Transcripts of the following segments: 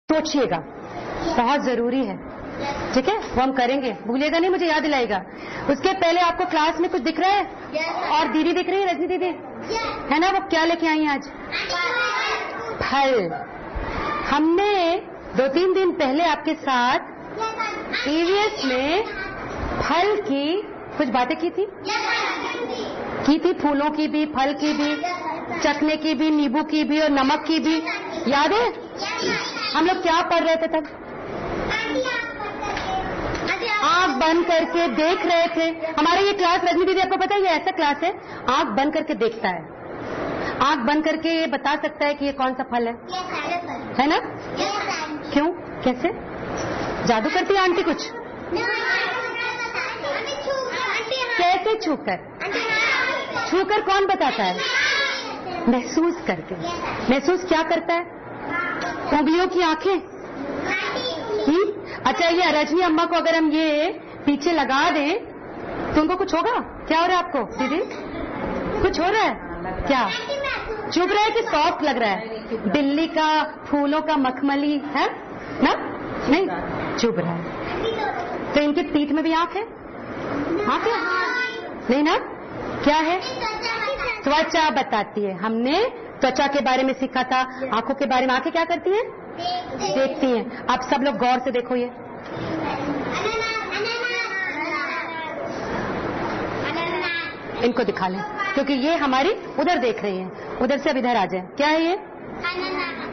सोचिएगा, बहुत जरूरी है, ठीक है? वो हम करेंगे, भूलिएगा नहीं, मुझे याद दिलाएगा। उसके पहले आपको क्लास में कुछ दिख रहा है? और दीदी दिख रही है, रजनी दीदी है ना? वो क्या लेके आई हैं आज? फल। हमने 2-3 दिन पहले आपके साथ ईवीएस में फल की कुछ बातें की थी, फूलों की भी, फल की भी, चखने की भी, नींबू की भी और नमक की भी। याद है हम लोग क्या पढ़ रहे थे तब? आंख बंद करके देख रहे थे। हमारे ये क्लास, रजनी दीदी आपको पता है ये ऐसा क्लास है, आंख बंद करके देखता है, आंख बंद करके ये बता सकता है कि ये कौन सा फल है ना? क्यों, कैसे? जादू करती है आंटी कुछ? कैसे? छूकर कौन बताता है? महसूस करके। महसूस क्या करता है? उंगलियों की आंखें। अच्छा, ये रजनी अम्मा को अगर हम ये पीछे लगा दें तो उनको कुछ होगा? क्या हो रहा है आपको दीदी? कुछ हो रहा है क्या? चुभ रहा है कि सॉफ्ट लग रहा है? दिल्ली का फूलों का मखमली है ना? नहीं, चुभ रहा है। तो इनके पीठ में भी आंख है? आंख है? नहीं ना? क्या है? त्वचा बताती है। हमने त्वचा के बारे में सीखा था, आंखों के बारे में। आंखें क्या करती हैं? देखती हैं। आप सब लोग गौर से देखो, ये इनको दिखा लें क्योंकि ये हमारी उधर देख रही हैं। उधर से अब इधर आ जाए। क्या है ये?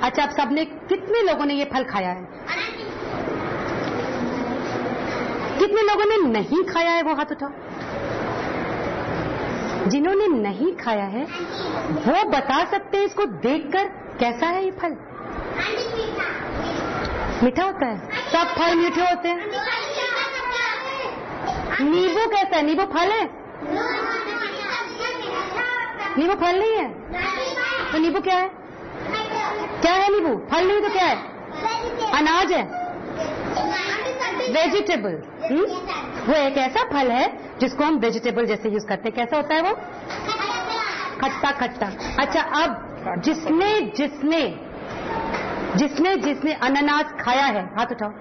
अच्छा, आप सबने, कितने लोगों ने ये फल खाया है? कितने लोगों ने नहीं खाया है? वो हाथ उठाओ। जिन्होंने नहीं खाया है वो बता सकते हैं इसको देखकर कैसा है ये फल? मीठा होता है। सब फल मीठे होते हैं। नींबू कैसा है? नींबू फल है? नींबू फल नहीं है तो नींबू क्या है? क्या है नींबू? फल नहीं तो क्या है? अनाज है, वेजिटेबल। वो एक ऐसा फल है जिसको हम वेजिटेबल जैसे यूज करते हैं। कैसा होता है वो? खट्टा खट्टा। अच्छा, अब जिसने अनानास खाया है हाथ उठाओ।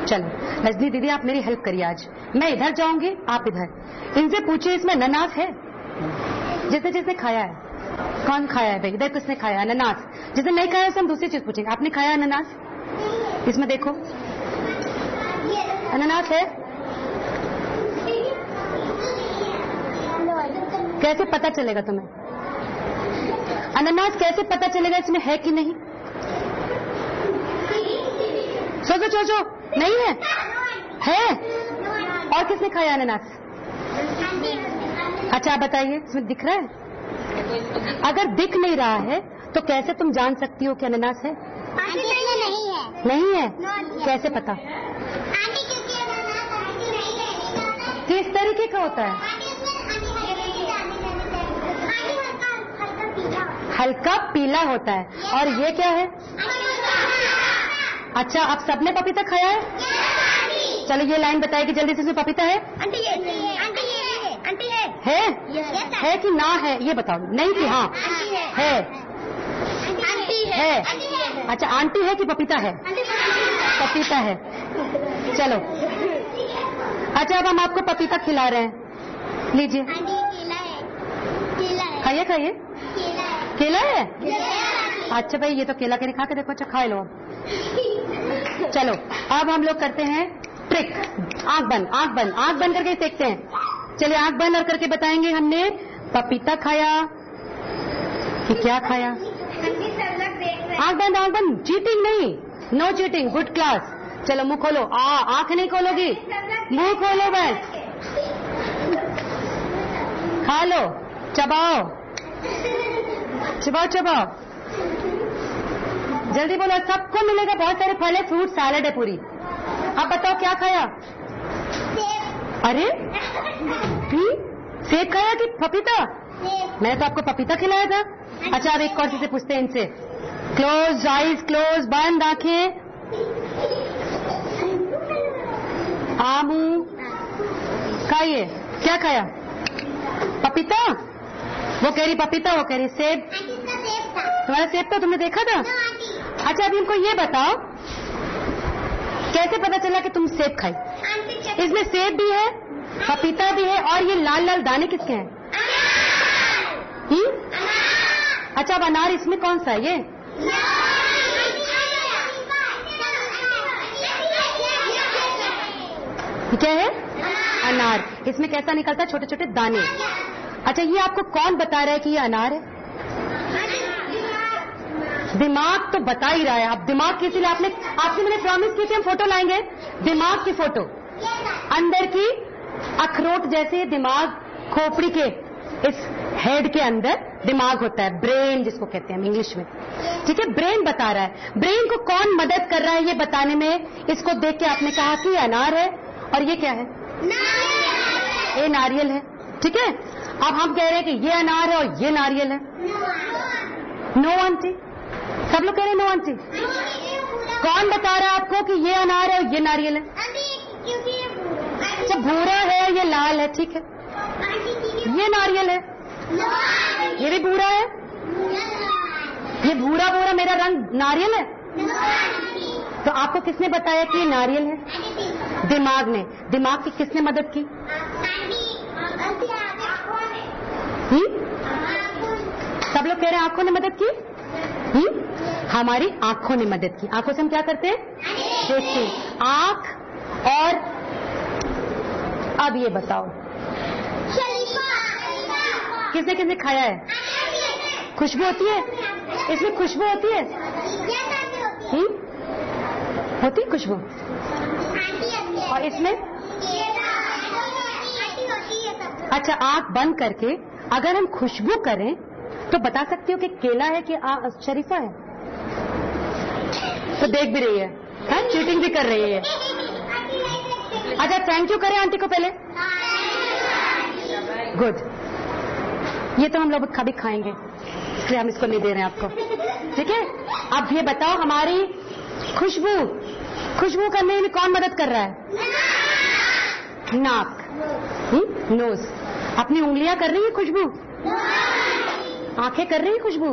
चलो रजनी दीदी, आप मेरी हेल्प करिए आज। मैं इधर जाऊंगी, आप इधर। इनसे पूछिए इसमें अनानास है? जिसने खाया है। कौन खाया है भाई? इधर किसने खाया है अनानास? जिसने नहीं खाया है हम दूसरी चीज पूछेंगे। आपने खाया अनानास? इसमें देखो, अनानास है? कैसे पता चलेगा तुम्हें? अनानास कैसे पता चलेगा इसमें है कि नहीं? सोचो। नहीं है? है? और किसने खाया अनानास? अच्छा, आप बताइए, इसमें दिख रहा है? अगर दिख नहीं रहा है तो कैसे तुम जान सकती हो कि अनानास है? नहीं है। कैसे पता? किस तरीके का होता है? हल्का पीला होता है। और ये क्या है? अच्छा, आप सबने पपीता खाया है? चलो ये लाइन बताएगी जल्दी से, इसमें पपीता है? है कि ना है ये बताओ। नहीं कि हाँ है? अच्छा, आंटी है कि पपीता है? पपीता है। चलो, अच्छा, अब हम आपको पपीता खिला रहे हैं, लीजिए। खाइए। केला है? अच्छा भाई, ये तो केला के खा के देखो। अच्छा, खा लो। चलो, अब हम लोग करते हैं ट्रिक। आंख बंद करके देखते हैं। चलिए, आंख बंद और करके बताएंगे हमने पपीता खाया कि क्या खाया। आंख बंद। चीटिंग नहीं, नो चीटिंग, गुड क्लास। चलो, मुंह खोलो। आंख नहीं खोलोगी, मुंह खोलो बस। खा लो, चबाओ। जल्दी बोलो, सबको मिलेगा। बहुत सारे फल है, फ्रूट सैलेड है पूरी। अब बताओ क्या खाया? अरे सेब खाया कि पपीता? मैंने तो आपको पपीता खिलाया था। अच्छा, अब एक और चीज पूछते हैं इनसे। क्लोज आइज, क्लोज, बंद आंखें। आमू खाइए। क्या खाया? पपीता? वो कह रही पपीता, वो कह रही सेब। तुम्हारा सेब तो तुमने देखा था? अच्छा अभी इनको ये बताओ, कैसे पता चला कि तुम सेब खाई? इसमें सेब भी है, पपीता भी है, और ये लाल लाल दाने किसके हैं? अच्छा अब अनार इसमें कौन सा है? ये क्या है? अनार। इसमें कैसा निकलता है? छोटे छोटे दाने। अच्छा ये आपको कौन बता रहा है कि ये अनार है? दिमाग तो बता ही रहा है। आप दिमाग की, इसीलिए आपसे मैंने प्रॉमिस की थी हम फोटो लाएंगे, दिमाग की फोटो। अंदर की अखरोट जैसे दिमाग, खोपड़ी के इस हेड के अंदर दिमाग होता है, ब्रेन जिसको कहते हैं इंग्लिश में। ठीक है, ब्रेन बता रहा है। ब्रेन को कौन मदद कर रहा है ये बताने में? इसको देख के आपने कहा कि ये अनार है और ये क्या है? ये नारियल है। ठीक है, अब हम कह रहे हैं कि ये अनार है और ये नारियल है। नो आंटी, सब लोग कह रहे हैं नो आंटी। कौन बता रहा है आपको कि ये अनार है और ये नारियल है? अच्छा भूरा है, ये लाल है। ठीक है, ये नारियल है, ये भी भूरा है। ये भूरा भूरा मेरा रंग नारियल है। तो आपको किसने बताया कि ये नारियल है? दिमाग ने। दिमाग की किसने मदद की? सब लोग कह रहे हैं आंखों ने मदद की। हमारी आंखों ने मदद की। आंखों से हम क्या करते हैं? देखते हैं। आंख। और अब ये बताओ किसने किसने खाया है? खुशबू होती है इसमें? खुशबू होती है? होती है खुशबू? और इसमें? अच्छा आंख बंद करके अगर हम खुशबू करें तो बता सकते हो कि केला है कि शरीफा है? तो देख भी रही है, चीटिंग भी कर रही है। अच्छा थैंक यू करें आंटी को पहले। गुड। ये तो हम लोग कभी खाएंगे, इसलिए हम इसको नहीं दे रहे हैं आपको। ठीक है, अब ये बताओ हमारी खुशबू करने में कौन मदद कर रहा है? नाक। नोज। अपनी उंगलियां कर रही है खुशबू? आंखें कर रही है खुशबू?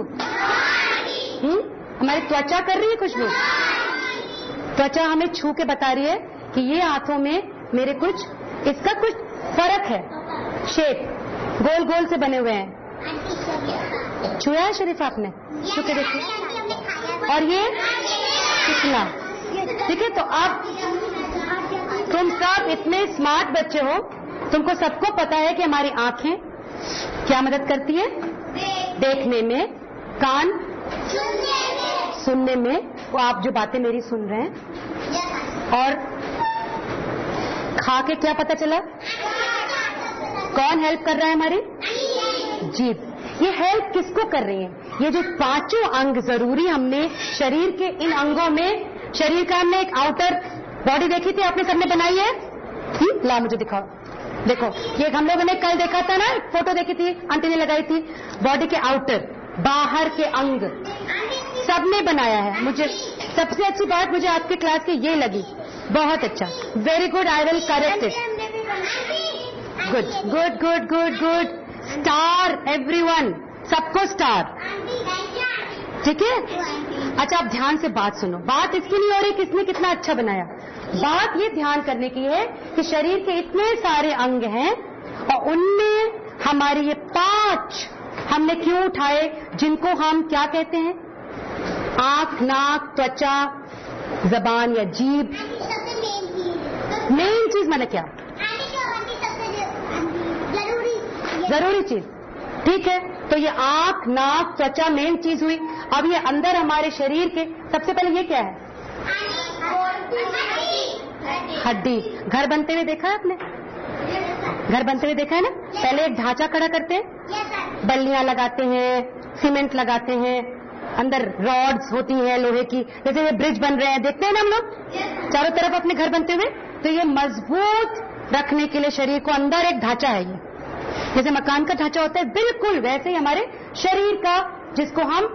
हमारी त्वचा कर रही है खुशबू? त्वचा हमें छू के बता रही है कि ये हाथों में मेरे कुछ, इसका कुछ फर्क है। शेप गोल गोल से बने हुए हैं। छुआ है शरीफ आपने? छू के देखिए। और ये कितना? ठीक है, तो अब तुम सब इतने स्मार्ट बच्चे हो, तुमको सबको पता है कि हमारी आंखें क्या मदद करती है? देखने में। कान सुनने में, वो आप जो बातें मेरी सुन रहे हैं। और खा के क्या पता चला? कौन हेल्प कर रहा है? हमारी जीभ। ये हेल्प किसको कर रही है? ये जो पांचों अंग जरूरी हमने शरीर के, इन अंगों में शरीर का हमने एक आउटर बॉडी देखी थी, आपने सबने बनाई है? ला मुझे दिखाओ। देखो ये हम लोगों ने कल देखा था ना, फोटो देखी थी आंटी ने लगाई थी। बॉडी के आउटर, बाहर के अंग सबने बनाया है। मुझे सबसे अच्छी बात मुझे आपके क्लास की ये लगी, बहुत अच्छा। Very good, I will correct it. Good good good good good. Star everyone, सबको स्टार। ठीक है, अच्छा आप ध्यान से बात सुनो। बात इसकी नहीं हो रही किसने कितना अच्छा बनाया, बात ये ध्यान करने की है कि शरीर के इतने सारे अंग हैं और उनमें हमारे ये 5 हमने क्यों उठाए, जिनको हम क्या कहते हैं? आंख, नाक, त्वचा, जबान या जीभ। मेन चीज मतलब क्या? जरूरी चीज। ठीक है, तो ये आंख, नाक, त्वचा मेन चीज हुई। अब ये अंदर हमारे शरीर के सबसे पहले ये क्या है? हड्डी। घर बनते हुए देखा है आपने? घर बनते हुए देखा है ना? पहले एक ढांचा खड़ा करते हैं, बल्लियां लगाते हैं, सीमेंट लगाते हैं, अंदर रॉड्स होती हैं लोहे की, जैसे ये ब्रिज बन रहे हैं, देखते हैं ना हम लोग चारों तरफ अपने घर बनते हुए। तो ये मजबूत रखने के लिए शरीर को अंदर एक ढांचा है। ये जैसे मकान का ढांचा होता है, बिल्कुल वैसे ही हमारे शरीर का, जिसको हम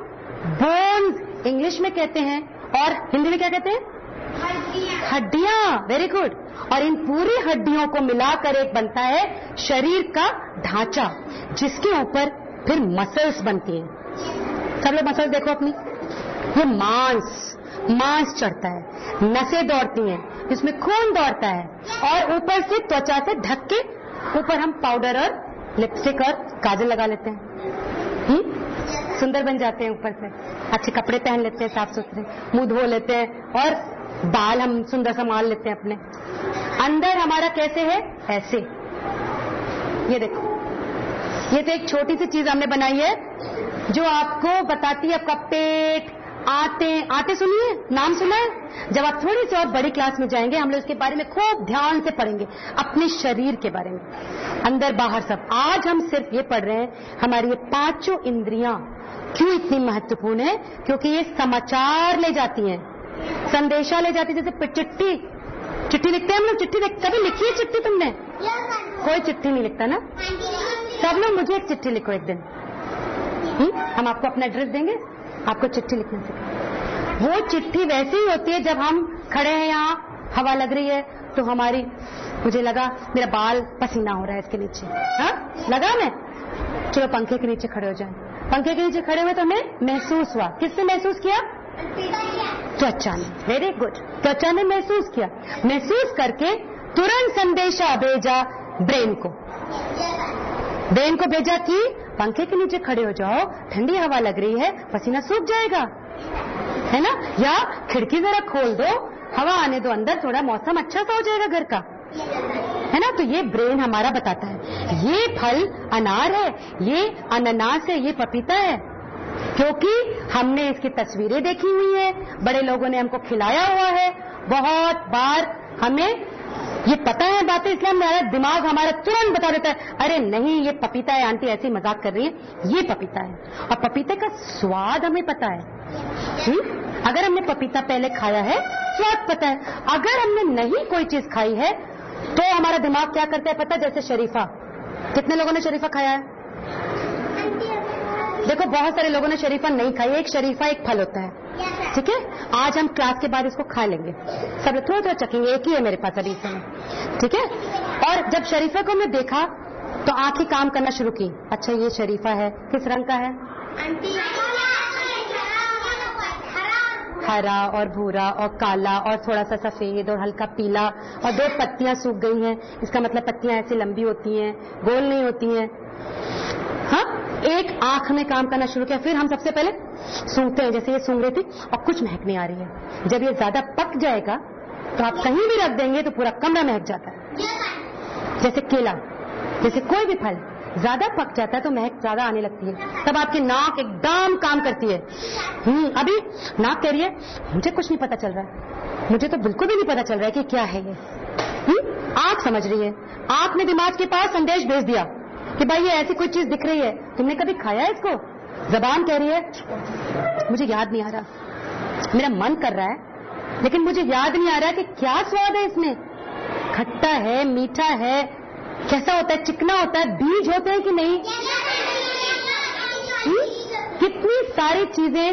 बोन्स इंग्लिश में कहते हैं और हिंदी में क्या कहते हैं? हड्डियां। Very good. और इन पूरी हड्डियों को मिलाकर एक बनता है शरीर का ढांचा, जिसके ऊपर फिर मसल्स बनती हैं। सब लोग मसल्स देखो अपनी, ये मांस, मांस चढ़ता है, नसें दौड़ती हैं, जिसमें खून दौड़ता है, और ऊपर से त्वचा से ढक के ऊपर हम पाउडर और लिपस्टिक और काजल लगा लेते हैं। सुंदर बन जाते हैं ऊपर से, अच्छे कपड़े पहन लेते हैं साफ सुथरे, मुंह धो लेते हैं, और बाल हम सुंदर संभाल लेते हैं अपने। अंदर हमारा कैसे है? ऐसे। ये देखो, ये तो एक छोटी सी चीज हमने बनाई है जो आपको बताती है आपका पेट। आते सुनिए, नाम सुना है? जब आप थोड़ी सी और बड़ी क्लास में जाएंगे हम लोग इसके बारे में खूब ध्यान से पढ़ेंगे, अपने शरीर के बारे में, अंदर बाहर सब। आज हम सिर्फ ये पढ़ रहे हैं हमारी ये पांचों इंद्रियां क्यों इतनी महत्वपूर्ण है, क्योंकि ये समाचार ले जाती हैं, संदेशा ले जाती है। जैसे चिट्ठी लिखते हैं हम लोग, चिट्ठी कभी लिखी है चिट्ठी तुमने? कोई चिट्ठी नहीं लिखता ना। सब लोग मुझे एक चिट्ठी लिखो एक दिन, हम आपको अपना एड्रेस देंगे, आपको चिट्ठी लिखने से। वो चिट्ठी वैसे ही होती है जब हम खड़े हैं यहाँ, हवा लग रही है तो हमारी, मुझे लगा मेरा बाल पसीना हो रहा है इसके नीचे, हाँ लगा मैं, चलो पंखे के नीचे खड़े हो जाएं। पंखे के नीचे खड़े हुए तो हमें महसूस हुआ। किसने महसूस किया? त्वचा ने। वेरी गुड, त्वचा ने महसूस किया। महसूस करके तुरंत संदेशा भेजा ब्रेन को। ब्रेन को भेजा कि पंखे के नीचे खड़े हो जाओ, ठंडी हवा लग रही है, पसीना सूख जाएगा, है ना, या खिड़की जरा खोल दो, हवा आने दो अंदर, थोड़ा मौसम अच्छा सा हो जाएगा घर का, है ना। तो ये ब्रेन हमारा बताता है। ये फल अनार है, ये अनानास है, ये पपीता है, क्योंकि हमने इसकी तस्वीरें देखी हुई है, बड़े लोगों ने हमको खिलाया हुआ है, बहुत बार हमें ये पता है बातें, इसलिए हमारा दिमाग हमारा तुरंत बता देता है, अरे नहीं ये पपीता है, आंटी ऐसी मजाक कर रही है, ये पपीता है। और पपीते का स्वाद हमें पता है। अगर हमने पपीता पहले खाया है, स्वाद पता है। अगर हमने नहीं कोई चीज खाई है तो हमारा दिमाग क्या करता है पता है? जैसे शरीफा, कितने लोगों ने शरीफा खाया है? देखो बहुत सारे लोगों ने शरीफा नहीं खाई। एक शरीफा एक फल होता है, ठीक है। आज हम क्लास के बाद इसको खा लेंगे, सब थोड़ा थोड़ा चखेंगे, एक ही है मेरे पास अभी इस समय, ठीक है। और जब शरीफा को मैं देखा तो आंखें काम करना शुरू की, अच्छा ये शरीफा है, किस रंग का है? हरा और भूरा और काला और थोड़ा सा सफेद और हल्का पीला, और दो पत्तियां सूख गई हैं, इसका मतलब पत्तियां ऐसी लंबी होती हैं, गोल नहीं होती हैं। हाँ, एक आंख ने काम करना शुरू किया। फिर हम सबसे पहले सूंघते हैं, जैसे ये सूंघ रही थी और कुछ महक नहीं आ रही है। जब ये ज्यादा पक जाएगा तो आप कहीं भी रख देंगे तो पूरा कमरा महक जाता है। जैसे केला, जैसे कोई भी फल ज्यादा पक जाता है तो महक ज्यादा आने लगती है, तब आपकी नाक एकदम काम करती है। अभी नाक कह रही है मुझे कुछ नहीं पता चल रहा है, मुझे तो बिल्कुल भी नहीं पता चल रहा है कि क्या है ये। आंख समझ रही है, आंख ने दिमाग के पास संदेश भेज दिया कि भाई ये ऐसी कोई चीज दिख रही है, तुमने कभी खाया है इसको? जबान कह रही है मुझे याद नहीं आ रहा, मेरा मन कर रहा है लेकिन मुझे याद नहीं आ रहा कि क्या स्वाद है इसमें, खट्टा है, मीठा है, कैसा होता है, चिकना होता है, बीज होते हैं कि नहीं। कितनी सारी चीजें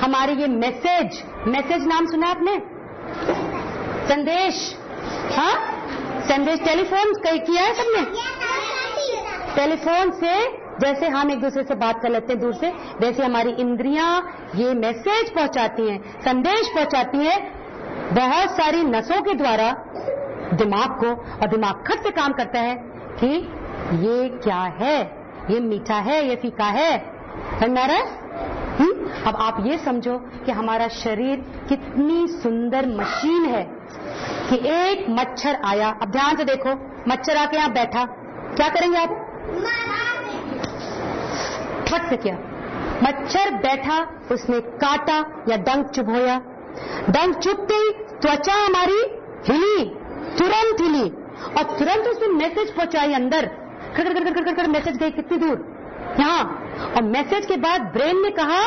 हमारी ये मैसेज नाम सुना आपने? संदेश, हाँ संदेश, टेलीफोन किया है सबने? टेलीफोन से जैसे हम एक दूसरे से बात कर लेते हैं दूर से, वैसे हमारी इंद्रियां ये मैसेज पहुंचाती हैं, संदेश पहुंचाती हैं बहुत सारी नसों के द्वारा दिमाग को, और दिमाग खट से काम करता है कि ये क्या है, ये मीठा है, ये फीका है, समझ आ रहा है? अब आप ये समझो कि हमारा शरीर कितनी सुंदर मशीन है कि एक मच्छर आया, अब ध्यान से देखो, मच्छर आके यहाँ बैठा, क्या करेंगे आप? फट से किया, मच्छर बैठा, उसने काटा या डंक चुभोया, डंक चुभते ही त्वचा हमारी हिली, तुरंत हिली, और तुरंत उसने मैसेज पहुंचाई अंदर, खड़ मैसेज गई कितनी दूर, यहाँ, और मैसेज के बाद ब्रेन ने कहा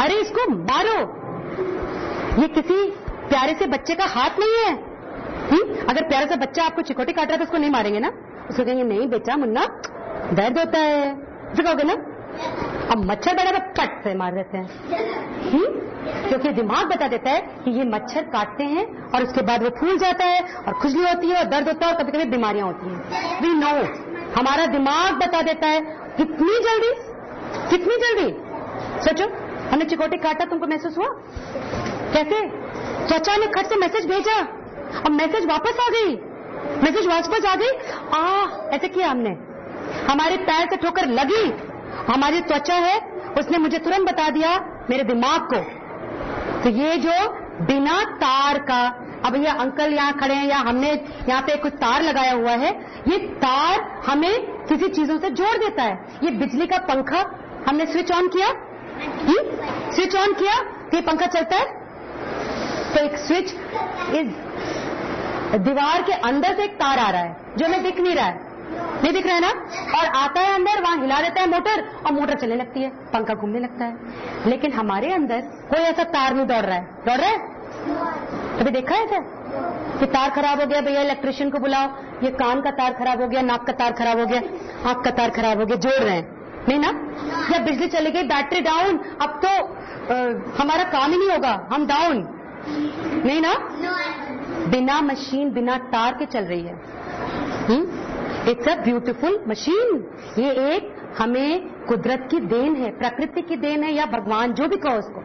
अरे इसको मारो, ये किसी प्यारे से बच्चे का हाथ नहीं है। अगर प्यारा सा बच्चा आपको चिकोटी काट रहा है तो उसको नहीं मारेंगे ना, उसको कहेंगे नहीं बेटा मुन्ना दर्द होता है, ऐसे कहोगे ना। अब मच्छर बैठा तो कट से मार देते हैं, क्योंकि दिमाग बता देता है कि ये मच्छर काटते हैं और उसके बाद वो फूल जाता है और खुजली होती है और दर्द होता है और कभी कभी बीमारियां होती हैं। वी नो, हमारा दिमाग बता देता है। कितनी जल्दी, कितनी जल्दी, सोचो, हमने चिकोटी काटा, तुमको महसूस हुआ? कैसे? त्वचा ने खट से मैसेज भेजा और मैसेज वापस आ गई, मैसेज वापस आ गई। ऐसे किया हमने, हमारे पैर से ठोकर लगी, हमारी त्वचा है उसने मुझे तुरंत बता दिया मेरे दिमाग को। तो ये जो बिना तार का, अब ये अंकल यहाँ खड़े हैं या हमने यहाँ पे कुछ तार लगाया हुआ है, ये तार हमें किसी चीजों से जोड़ देता है। ये बिजली का पंखा हमने स्विच ऑन किया, स्विच ऑन किया तो ये पंखा चलता है। तो एक स्विच इस दीवार के अंदर से एक तार आ रहा है जो हमें दिख नहीं रहा है, नहीं दिख रहा है ना, और आता है अंदर, वहां हिला देता है मोटर और मोटर चलने लगती है, पंखा घूमने लगता है। लेकिन हमारे अंदर कोई ऐसा तार नहीं दौड़ रहा है। दौड़ रहा है? कभी देखा है ऐसा कि तार खराब हो गया, भैया इलेक्ट्रिशियन को बुलाओ, ये कान का तार खराब हो गया, नाक का तार खराब हो गया, आंख का तार खराब हो गया, जोड़ रहे हैं? नहीं ना। या बिजली चली गई, बैटरी डाउन, अब तो हमारा काम ही नहीं होगा, हम डाउन, नहीं ना। बिना मशीन, बिना तार के चल रही है। It's a beautiful machine. ये एक हमें कुदरत की देन है, प्रकृति की देन है, या भगवान जो भी कहो उसको।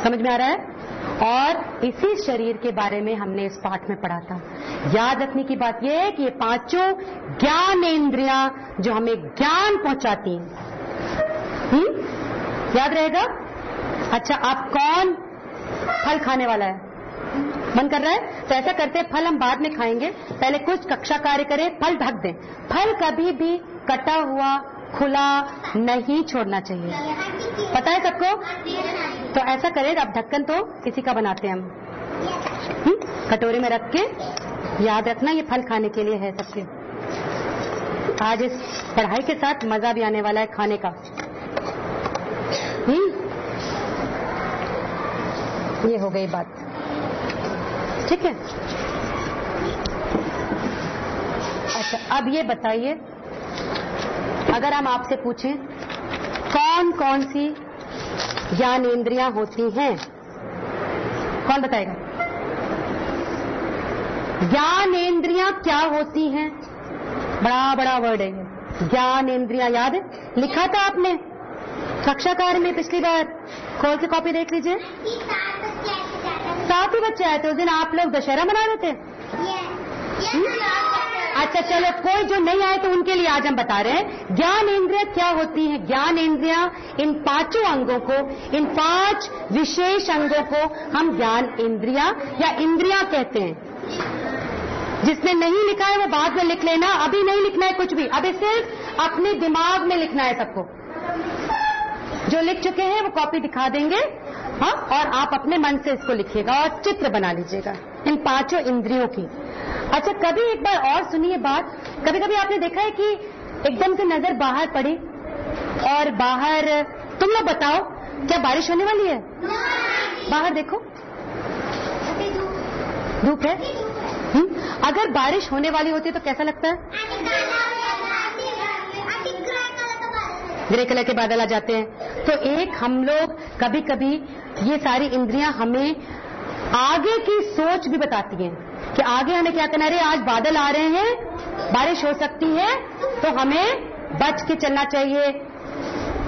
समझ में आ रहा है? और इसी शरीर के बारे में हमने इस पाठ में पढ़ा था। याद रखने की बात यह है कि ये पांचों ज्ञानेंद्रियां जो हमें ज्ञान पहुंचाती हैं, याद रहेगा? अच्छा, आप कौन फल खाने वाला है? मन कर रहा है? तो ऐसा करते हैं, फल हम बाद में खाएंगे, पहले कुछ कक्षा कार्य करें, फल ढक दें। फल कभी भी कटा हुआ खुला नहीं छोड़ना चाहिए, पता है सबको? तो ऐसा करें, अब ढक्कन तो इसी का बनाते हैं हम, कटोरे में रख के। याद रखना ये फल खाने के लिए है सबके। आज इस पढ़ाई के साथ मजा भी आने वाला है खाने का। ये हो गई बात, ठीक है? अच्छा, अब ये बताइए, अगर हम आपसे पूछें कौन कौन सी ज्ञानेंद्रियां होती हैं, कौन बताएगा? ज्ञानेंद्रियां क्या होती हैं? बड़ा बड़ा वर्ड है ये, ज्ञानेंद्रियां। याद है? लिखा था आपने कक्षा कार्य में पिछली बार, खोल के कॉपी देख लीजिए। 7 ही बच्चे आए थे उस दिन, आप लोग दशहरा मना रहे थे। अच्छा चलो, कोई जो नहीं आए तो उनके लिए आज हम बता रहे हैं ज्ञानेंद्रियां क्या होती हैं। ज्ञानेंद्रियां, इन 5 अंगों को, इन 5 विशेष अंगों को हम ज्ञान इंद्रियां या इंद्रियां कहते हैं। जिसने नहीं लिखा है वो बाद में लिख लेना, अभी नहीं लिखना है कुछ भी, अभी सिर्फ अपने दिमाग में लिखना है सबको। जो लिख चुके हैं वो कॉपी दिखा देंगे, हाँ, और आप अपने मन से इसको लिखिएगा और चित्र बना लीजिएगा इन 5 इंद्रियों की। अच्छा, कभी एक बार और सुनिए बात, कभी कभी आपने देखा है कि एकदम से नजर बाहर पड़ी और बाहर, तुम लोग बताओ क्या बारिश होने वाली है? बाहर देखो, धूप है। अगर बारिश होने वाली होती है तो कैसा लगता है? ग्रे कलर के बादल आ जाते हैं। तो एक हम लोग कभी कभी ये सारी इंद्रियां हमें आगे की सोच भी बताती हैं कि आगे हमें क्या करना है। आज बादल आ रहे हैं, बारिश हो सकती है, तो हमें बच के चलना चाहिए,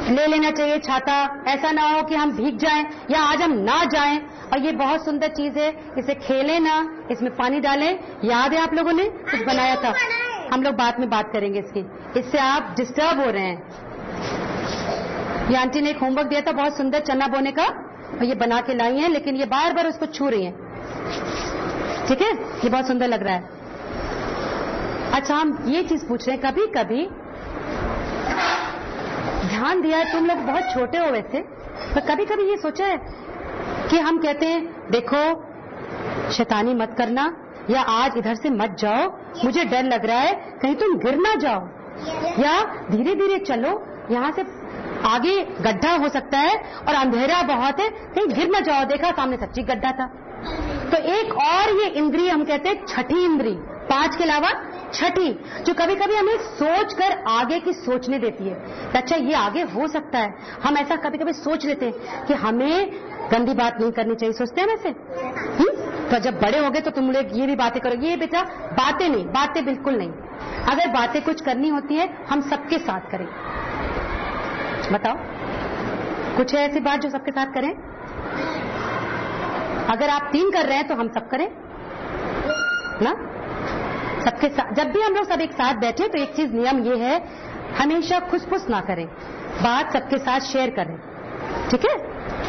ले लेना चाहिए छाता, ऐसा ना हो कि हम भीग जाएं या आज हम ना जाएं। और ये बहुत सुंदर चीज है, इसे खेलें ना, इसमें पानी डालें। याद है आप लोगों ने कुछ बनाया था, हम लोग बाद में बात करेंगे इसकी। इससे आप डिस्टर्ब हो रहे हैं। ये आंटी ने एक होमवर्क दिया था बहुत सुंदर चना बोने का, और ये बना के लाई है, लेकिन ये बार बार उसको छू रही है। ठीक है, ये बहुत सुंदर लग रहा है। अच्छा, हम ये चीज पूछ रहे हैं, कभी कभी ध्यान दिया है, तुम लोग बहुत छोटे हो वैसे, पर कभी कभी ये सोचा है कि हम कहते हैं देखो शैतानी मत करना, या आज इधर से मत जाओ, मुझे डर लग रहा है कहीं तुम गिर ना जाओ, या धीरे धीरे चलो, यहाँ से आगे गड्ढा हो सकता है और अंधेरा बहुत है, कहीं गिर ना जाओ। देखा सामने सच्ची गड्ढा था। तो एक और ये इंद्रिय हम कहते हैं छठी इंद्रिय, 5 के अलावा छठी, जो कभी कभी हमें सोच कर आगे की सोचने देती है। अच्छा, ये आगे हो सकता है, हम ऐसा कभी कभी सोच लेते हैं कि हमें गंदी बात नहीं करनी चाहिए, सोचते हैं वैसे। तो जब बड़े हो गए तो तुम लोग ये भी बातें करोगे, ये बेटा बातें नहीं, बातें बिल्कुल नहीं। अगर बातें कुछ करनी होती है हम सबके साथ करें। बताओ, कुछ है ऐसी बात जो सबके साथ करें? अगर आप 3 कर रहे हैं तो हम सब करें ना, सबके साथ। जब भी हम लोग सब एक साथ बैठे तो एक चीज नियम ये है, हमेशा खुसफुस ना करें, बात सबके साथ शेयर करें, ठीक है।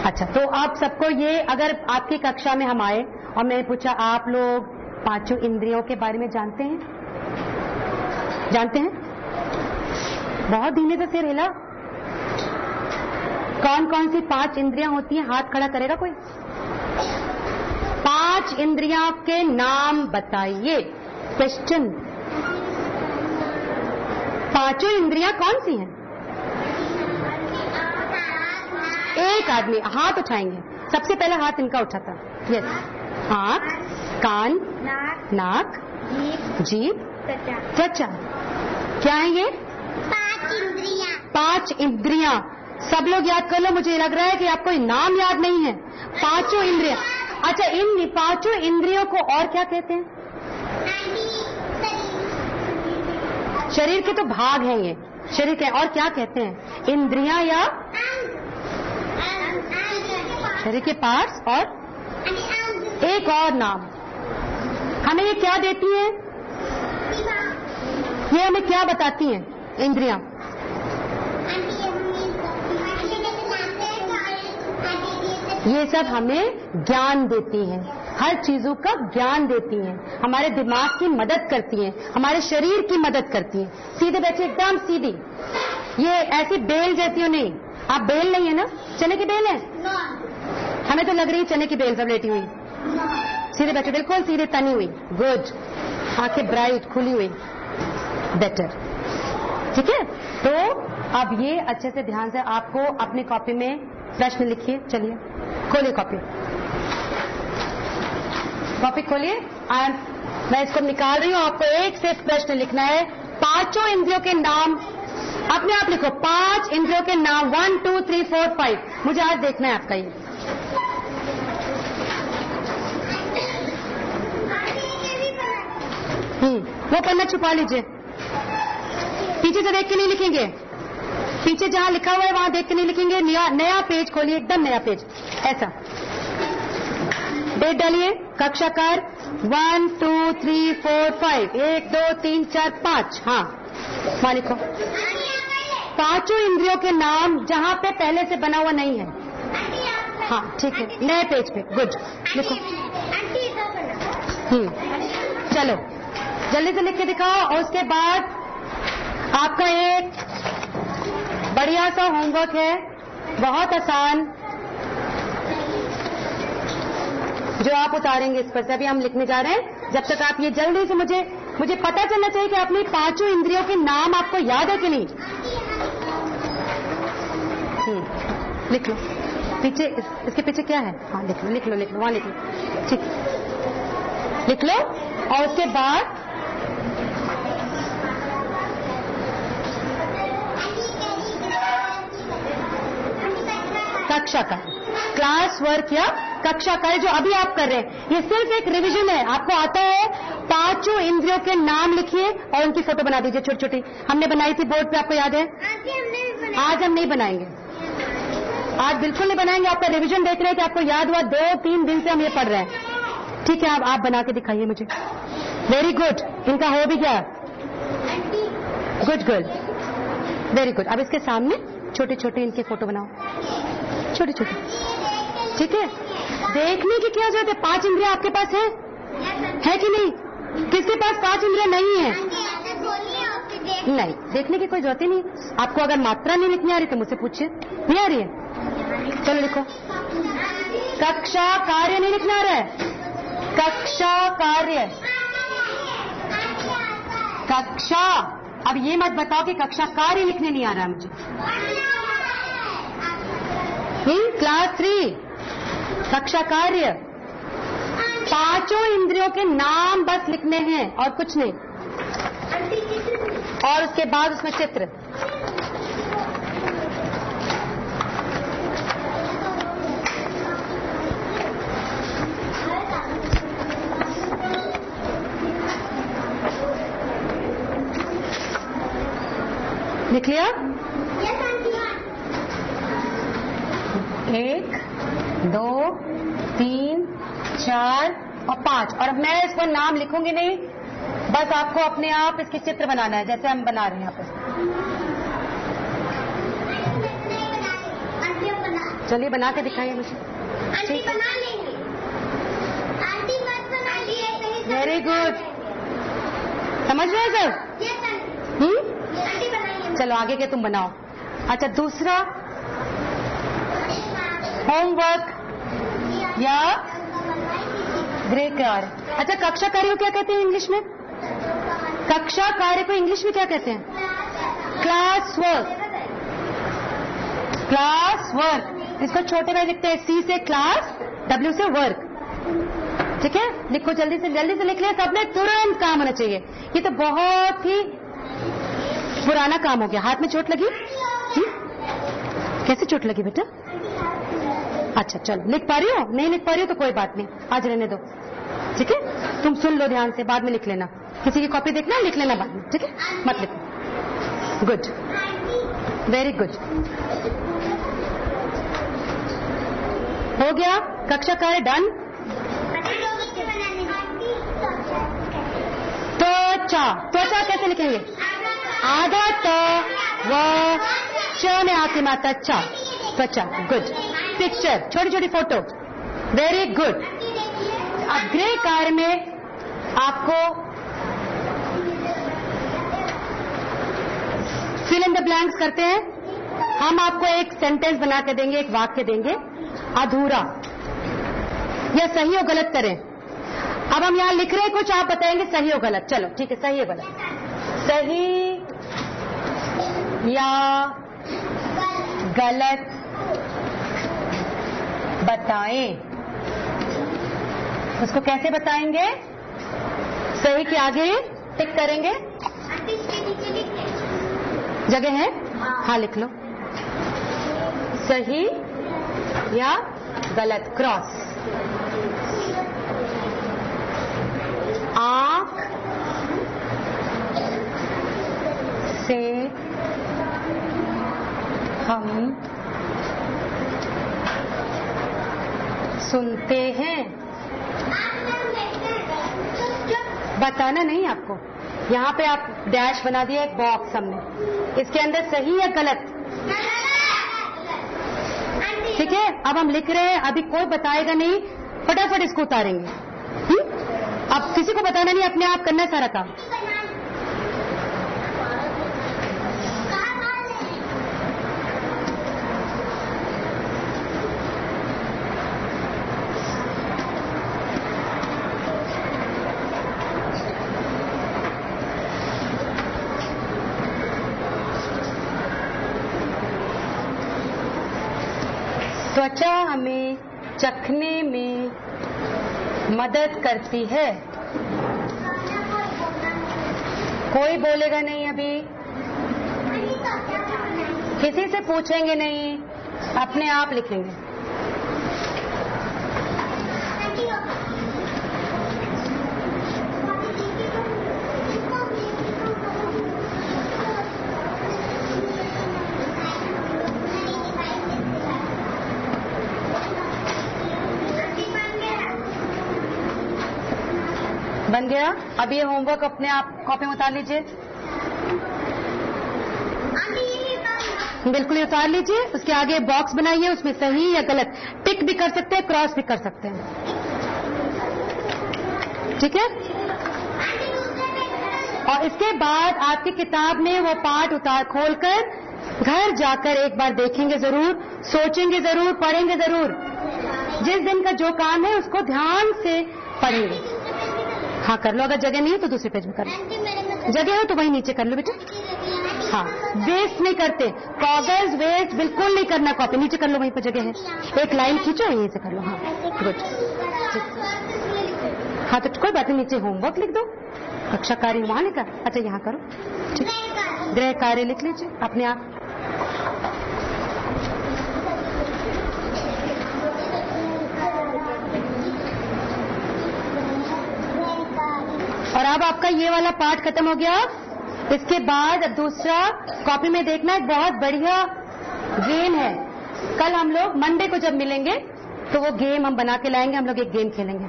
अच्छा, तो आप सबको ये, अगर आपकी कक्षा में हम आए और मैंने पूछा आप लोग 5 इंद्रियों के बारे में जानते हैं? जानते हैं? बहुत धीमे से सिर हिला। कौन कौन सी 5 इंद्रियां होती हैं? हाथ खड़ा करेगा कोई? 5 इंद्रियों के नाम बताइए। क्वेश्चन, 5 इंद्रियां कौन सी हैं? एक आदमी हाथ उठाएंगे। सबसे पहले हाथ इनका उठा था। यस, आंख, कान, नाक, जीभ, त्वचा। क्या है ये? 5 इंद्रियां। 5 इंद्रियां। सब लोग याद कर लो, मुझे लग रहा है कि आपको नाम याद नहीं है। 5 इंद्रियां। अच्छा, इन 5 इंद्रियों को और क्या कहते हैं? शरीर के तो भाग हैं ये, शरीर के। और क्या कहते हैं? इंद्रियां या शरीर के पार्ट्स। और एक और नाम हमें ये क्या देती है? ये हमें क्या बताती हैं इंद्रियां? ये सब हमें ज्ञान देती हैं, हर चीजों का ज्ञान देती हैं, हमारे दिमाग की मदद करती हैं, हमारे शरीर की मदद करती हैं। सीधे बैठे, एकदम सीधी। ये ऐसी बेल जैसी हो नहीं। आप बेल नहीं है ना? चने की बेल है? हमें तो लग रही है चने की बेल सब लेटी हुई। सीधे बैठे, बिल्कुल सीधे, तनी हुई। गुड। आंखें ब्राइट, खुली हुई। बेटर, ठीक है। तो अब ये अच्छे से ध्यान से आपको अपनी कॉपी में प्रश्न लिखिए। चलिए खोलिए कॉपी, कॉपी खोलिए। मैं इसको निकाल रही हूँ। आपको एक से प्रश्न लिखना है। 5 इंद्रियों के नाम अपने आप लिखो। 5 इंद्रियों के नाम, 1 2 3 4 5। मुझे आज देखना है आपका ये। वो पन्ना छुपा लीजिए, पीछे से देख के नहीं लिखेंगे। पीछे जहां लिखा हुआ है वहां देख के नहीं लिखेंगे। नया पेज खोलिए, एकदम नया पेज। ऐसा डेट डालिए। कक्षाकार 1 2 3 4 5, 1 2 3 4 5। हाँ, वहां लिखो 5 इंद्रियों के नाम जहां पे पहले से बना हुआ नहीं है। हाँ, ठीक है, नए पेज पे। गुड, लिखो। चलो जल्दी से लिख के दिखाओ। और उसके बाद आपका एक बढ़िया सा होमवर्क है, बहुत आसान, जो आप उतारेंगे इस पर से। अभी हम लिखने जा रहे हैं। जब तक आप ये जल्दी से, मुझे पता चलना चाहिए कि अपनी 5 इंद्रियों के नाम आपको याद है कि नहीं। लिख लो पीछे, इसके पीछे क्या है? हाँ, लिख लो वहां लिख लो। ठीक, लिख लो। और उसके बाद कक्षा का क्लास वर्क या कक्षा कार्य जो अभी आप कर रहे हैं, ये सिर्फ एक रिवीजन है। आपको आता है 5 इंद्रियों के नाम लिखिए और उनकी फोटो बना दीजिए छोटी छोटी। हमने बनाई थी बोर्ड पे, आपको याद है? आज हम नहीं बनाएंगे, आज बिल्कुल नहीं बनाएंगे। आपका रिवीजन देख रहे हैं कि आपको याद हुआ। 2-3 दिन से हम ये पढ़ रहे हैं, ठीक है। आप बना के दिखाइए मुझे। वेरी गुड, इनका हो भी गया। Good girl, very good. अब इसके सामने छोटे छोटे इनके फोटो बनाओ, छोटे छोटे, ठीक है। देखने की क्या जरूरत है? 5 इंद्रियां आपके पास है कि नहीं? किसके पास 5 इंद्रियां नहीं है? नहीं, देखने की कोई जरूरत ही नहीं। आपको अगर मात्रा नहीं लिखनी आ रही तो मुझसे पूछिए। नहीं आ रही है? चलो लिखो। कक्षा कार्य नहीं लिखना आ रहा है? कक्षा कार्य, कक्षा। अब ये मत बताओ कि कक्षा कार्य लिखने नहीं आ रहा है मुझे। क्लास 3 कक्षा कार्य, 5 इंद्रियों के नाम बस लिखने हैं और कुछ नहीं। और उसके बाद उसमें चित्र। लिख लिया? 1 2 3 4 और 5, और मैं इसको नाम लिखूंगी नहीं, बस आपको अपने आप इसके चित्र बनाना है जैसे हम बना रहे हैं यहाँ पे। चलिए बना के दिखाइए मुझे। आंटी बना लेंगे। आंटी मत बना लिए। वेरी गुड, समझ रहे हैं सब? आंटी बनाइए। चलो आगे के तुम बनाओ। अच्छा, दूसरा होमवर्क या गृह कार्य। अच्छा, कक्षा कार्य को क्या कहते हैं इंग्लिश में? कक्षा कार्य को इंग्लिश में क्या कहते हैं? Class work. क्लास वर्क, इसको छोटे में लिखते हैं, C से क्लास, W से वर्क। ठीक है, लिखो जल्दी से लिख लिया सबने, तुरंत काम होना चाहिए। ये तो बहुत ही पुराना काम हो गया। हाथ में चोट लगी? कैसे चोट लगी बेटा? अच्छा चलो, लिख पा रही हो? नहीं लिख पा रही हो तो कोई बात नहीं, आज रहने दो। ठीक है, तुम सुन लो ध्यान से, बाद में लिख लेना। किसी की कॉपी देखना, लिख लेना बाद में। ठीक है, मत लिखो। गुड, वेरी गुड, हो गया कक्षा कार्य डन। त्वचा कैसे लिखेंगे? आधा त व च में आके माता चा, त्वचा। गुड, पिक्चर, छोटी छोटी फोटो, वेरी गुड। अब गृह कार्य में आपको फिल इन द ब्लैंक्स करते हैं। हम आपको एक सेंटेंस बना के देंगे, एक वाक्य देंगे, अधूरा या सही और गलत करें। अब हम यहाँ लिख रहे हैं कुछ, आप बताएंगे सही और गलत। चलो ठीक है, सही और गलत। सही या गलत बताएं। उसको कैसे बताएंगे? सही के आगे टिक करेंगे, जगह है? हाँ लिख लो, सही या गलत, क्रॉस। आंख से हम सुनते हैं। बताना नहीं आपको, यहाँ पे आप डैश बना दिया, एक बॉक्स हमने, इसके अंदर सही या गलत। ठीक है, अब हम लिख रहे हैं, अभी कोई बताएगा नहीं, फटाफट इसको उतारेंगे। अब किसी को बताना नहीं, अपने आप करना सारा काम। त्वचा हमें चखने में मदद करती है। कोई बोलेगा नहीं, अभी किसी से पूछेंगे नहीं, अपने आप लिखेंगे। बन गया। अब ये होमवर्क अपने आप कॉपी में उतार लीजिए। बिल्कुल उतार लीजिए, उसके आगे बॉक्स बनाइए, उसमें सही या गलत टिक भी कर सकते हैं, क्रॉस भी कर सकते हैं। ठीक है, और इसके बाद आपकी किताब में वो पाठ खोलकर घर जाकर एक बार देखेंगे जरूर, सोचेंगे जरूर, पढ़ेंगे जरूर। जिस दिन का जो काम है उसको ध्यान से पढ़ेंगे। हाँ कर लो, अगर जगह नहीं है तो दूसरे पेज में कर लो, जगह हो तो वही नीचे कर लो बेटा। हाँ, वेस्ट नहीं करते, कागज वेस्ट बिल्कुल नहीं करना, कॉपी नीचे कर लो, वहीं पर जगह है। एक लाइन खींचो, यहीं से कर लो। हाँ गुड। हाँ तो कोई बात नहीं, नीचे होमवर्क लिख दो, कक्षा कार्य वहां लिखा। अच्छा यहाँ करो, ठीक, गृह कार्य लिख लीजिए अपने आप। और अब आपका ये वाला पार्ट खत्म हो गया। इसके बाद अब दूसरा कॉपी में देखना, एक बहुत बढ़िया गेम है। कल हम लोग मंडे को जब मिलेंगे तो वो गेम हम बना के लाएंगे, हम लोग एक गेम खेलेंगे।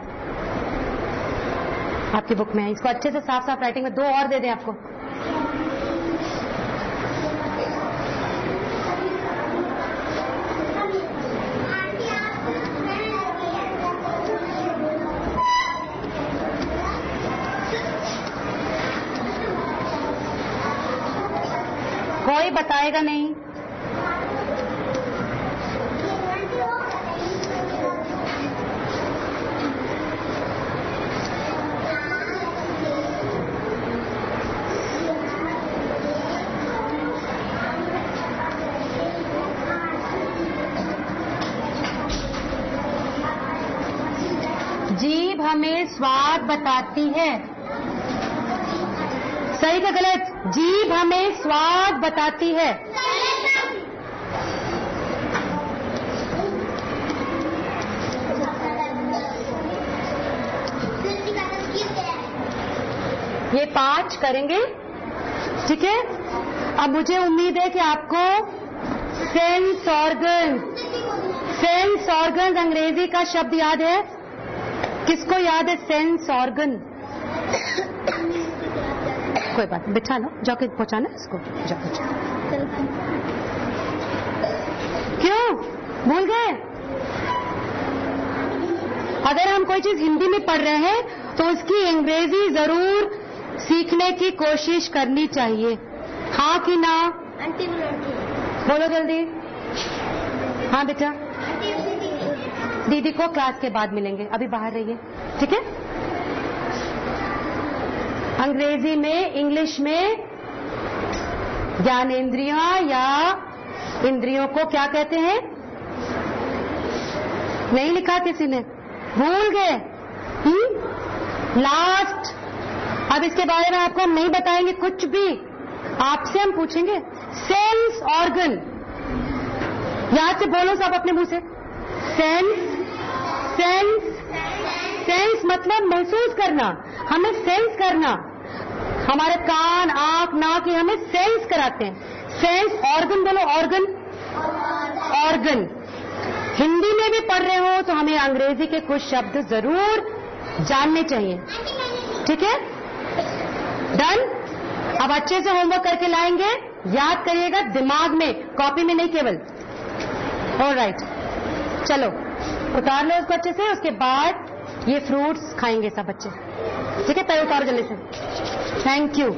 आपकी बुक में है, इसको अच्छे से साफ साफ राइटिंग में 2 और दे दें आपको। कोई बताएगा नहीं। जीभ हमें स्वाद बताती है। सही का गलत? जीभ हमें स्वाद बताती है। ये 5 करेंगे, ठीक है। अब मुझे उम्मीद है कि आपको सेंस ऑर्गन अंग्रेजी का शब्द याद है। किसको याद है सेंस ऑर्गन? कोई बात नहीं, बिठा लो, जाके पहुंचाना इसको, जाओ पहुंचा। क्यों भूल गए? अगर हम कोई चीज हिंदी में पढ़ रहे हैं तो उसकी अंग्रेजी जरूर सीखने की कोशिश करनी चाहिए, हाँ कि ना? आंटी बोलो जल्दी। हाँ बेटा, दीदी को क्लास के बाद मिलेंगे, अभी बाहर रहिए, ठीक है। अंग्रेजी में, इंग्लिश में ज्ञानेंद्रियां या इंद्रियों को क्या कहते हैं? नहीं लिखा किसी ने, भूल गए? लास्ट। अब इसके बारे में आपको हम नहीं बताएंगे कुछ भी, आपसे हम पूछेंगे। सेंस ऑर्गन, याद से बोलो सब अपने मुंह से। सेंस मतलब महसूस करना, हमें सेंस करना। हमारे कान, आंख, नाक ये हमें सेंस कराते हैं। सेंस ऑर्गन बोलो, ऑर्गन। हिंदी में भी पढ़ रहे हो तो हमें अंग्रेजी के कुछ शब्द जरूर जानने चाहिए, ठीक है। डन। अब अच्छे से होमवर्क करके लाएंगे, याद करिएगा दिमाग में, कॉपी में नहीं केवल। ऑलराइट, चलो उतार लो इसको अच्छे से। उसके बाद ये फ्रूट्स खाएंगे सब बच्चे, ठीक है। पैर उतारो जल्दी से। Thank you.